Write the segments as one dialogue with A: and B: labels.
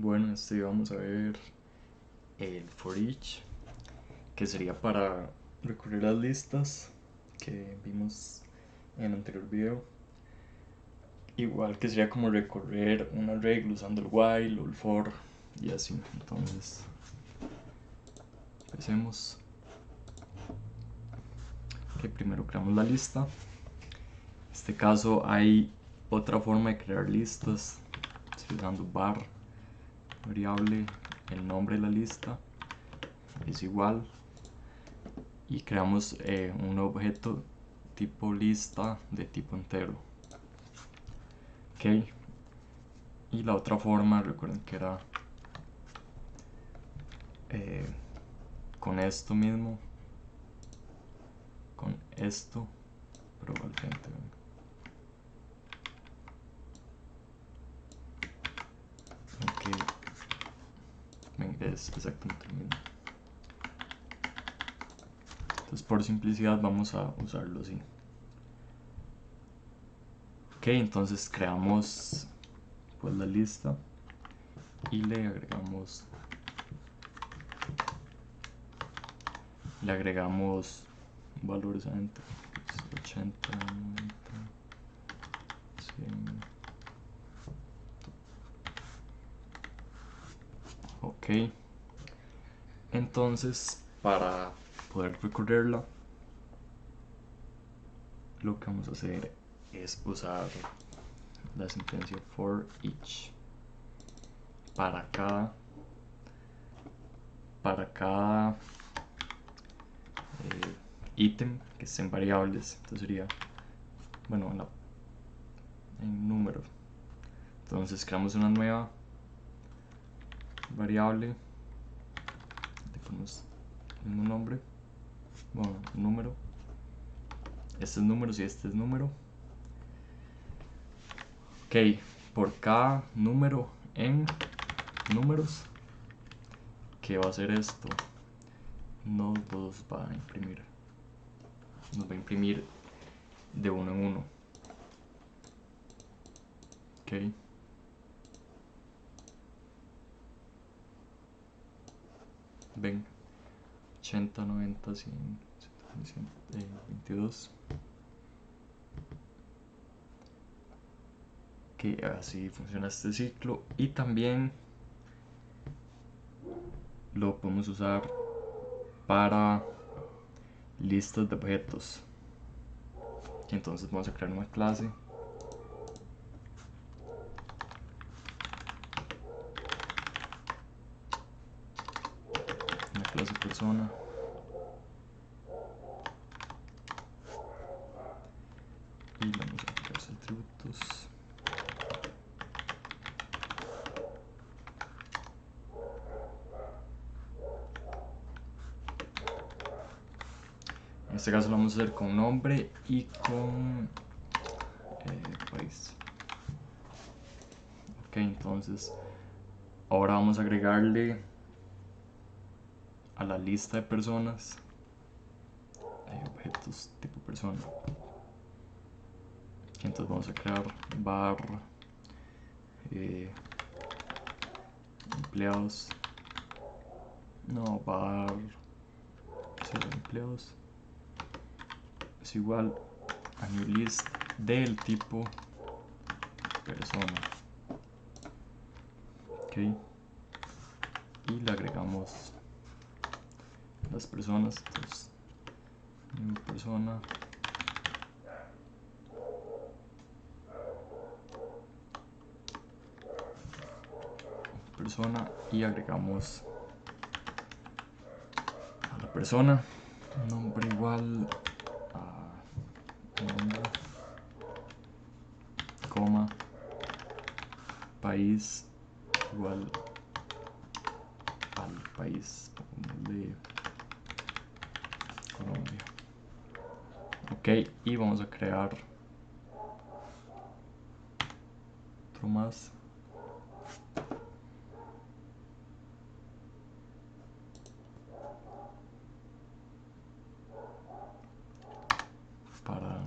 A: Bueno, vamos a ver el for each, que sería para recorrer las listas que vimos en el anterior video. Igual que sería como recorrer una regla usando el while o el for y así. Entonces, empecemos. Primero creamos la lista. En este caso hay otra forma de crear listas, usando var variable, el nombre de la lista es igual, y creamos un objeto tipo lista de tipo entero. Ok, y la otra forma, recuerden que era con esto mismo, con esto, pero al frente. Ok, es exactamente lo mismo. Entonces, por simplicidad vamos a usarlo así. Ok, entonces creamos pues la lista y le agregamos valores adentro, pues 80, 90, 100. Ok, entonces para poder recorrerla, lo que vamos a hacer es usar la sentencia for each para cada ítem que estén variables. Entonces sería, bueno, en número. Entonces creamos una nueva variable, le ponemos el mismo nombre, bueno, número. Este es número, si este es número. Ok, por cada número en números, ¿qué va a hacer esto? Nos va a imprimir de uno en uno. Ok, ven, 80, 90, 100, 22. Que así funciona este ciclo, y también lo podemos usar para listas de objetos. Y entonces vamos a crear una clase persona, y le vamos a aplicar sus atributos. En este caso lo vamos a hacer con nombre y con país. Ok, entonces ahora vamos a agregarle a la lista de personas objetos tipo persona. Entonces vamos a crear var empleados, no, var empleados es igual a new list del tipo persona. Ok, y le agregamos las personas. Entonces, new persona, y agregamos a la persona nombre igual a nombre, coma, país igual al país de Colombia. Ok, y vamos a crear otro más. Para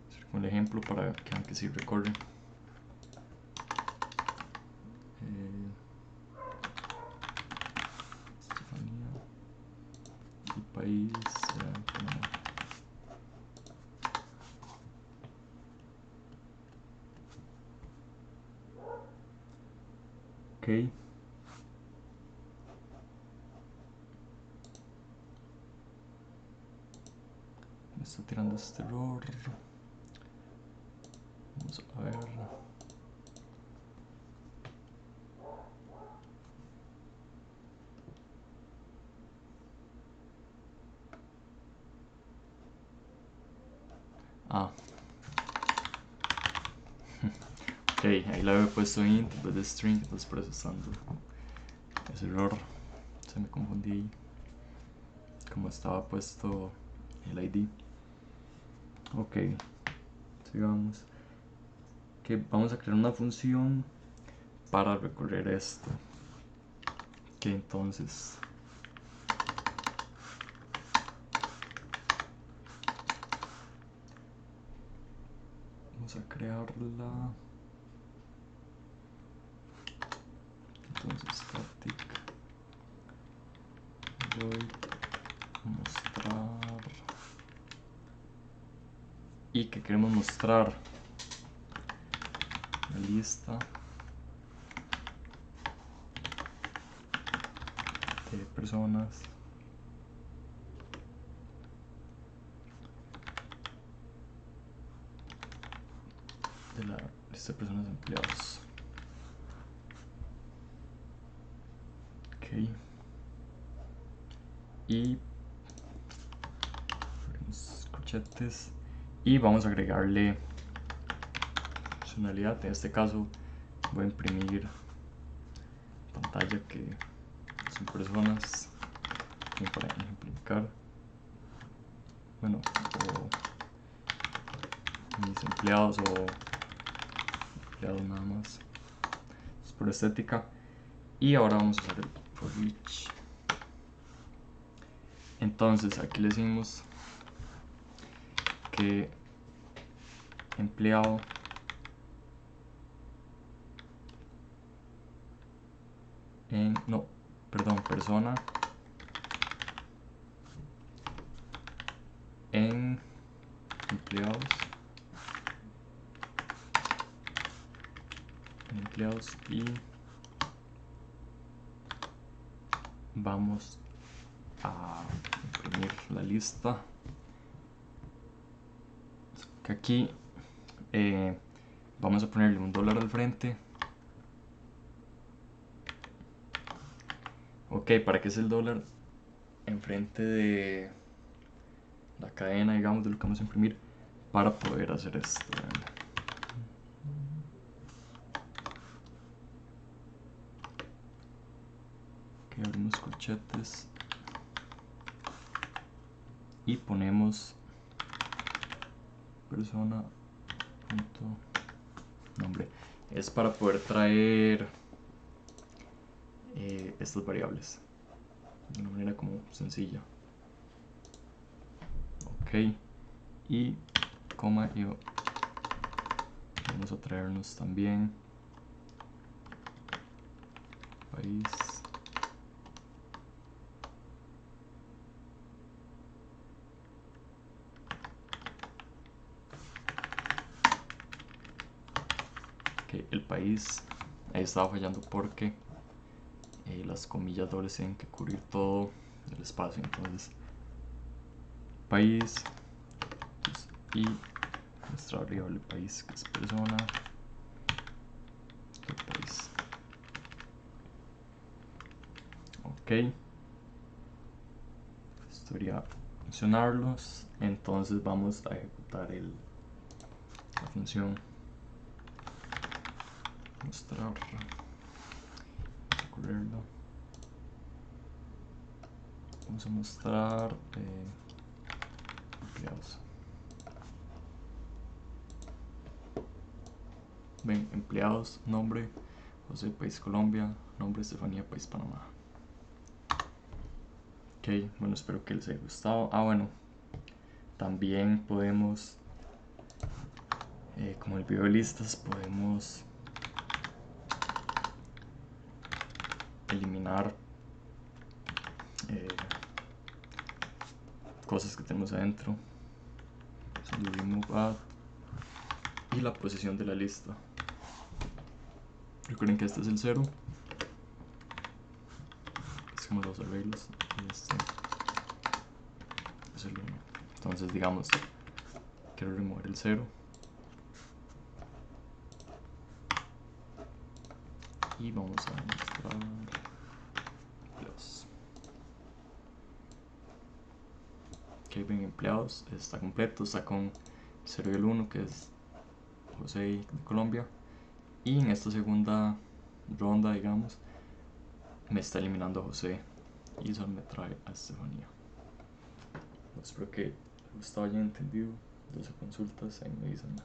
A: hacer un ejemplo, para que aunque sí recorre. Ok. Me está tirando este error. Vamos a ver. Ah. Ok, ahí la había puesto int en vez de string, entonces por eso está dando ese error. Se me confundí ahí. Como estaba puesto el ID. Ok, sigamos. Que vamos a crear una función para recorrer esto. Que entonces vamos a crearla. Entonces static void mostrar. Y que queremos mostrar la lista de personas de la lista de personas empleados. Ok. Y abrimos corchetes y vamos a agregarle funcionalidad. En este caso voy a imprimir pantalla que son personas, para ejemplificar, bueno, o mis empleados o empleados nada más, es por estética. Y ahora vamos a usar el for each. Entonces aquí le decimos que empleado persona en empleados y vamos a imprimir la lista, que aquí vamos a ponerle $1 al frente. Ok, ¿para qué es el dólar enfrente de la cadena, digamos, de lo que vamos a imprimir? Para poder hacer esto. Ok, abrimos corchetes y ponemos persona punto nombre. Es para poder traer estas variables de una manera como sencilla. Ok, y coma y vamos a traernos también país, que el país ahí estaba fallando porque las comillas dobles tienen que cubrir todo el espacio. Entonces país pues, y nuestra variable país, que es persona, país. Ok, esto debería funcionarlos. Entonces vamos a ejecutar la función mostrar, recorrerlo. Vamos a mostrar empleados. Ven, empleados, nombre José, país Colombia, nombre Estefanía, país Panamá. Ok, bueno, espero que les haya gustado. Bueno, también podemos, como el video de listas, podemos eliminar cosas que tenemos adentro. Remove add y la posición de la lista. Recuerden que este es el 0 hicimos los arreglos y este es el 1. Entonces digamos, quiero remover el 0 y vamos a mostrar empleados. Ok, ven, empleados, está completo, está con 0 y el 1, que es José de Colombia, y en esta segunda ronda, digamos, me está eliminando a José y solo me trae a Estefanía. Espero que les haya entendido. 12 consultas, ahí me dicen.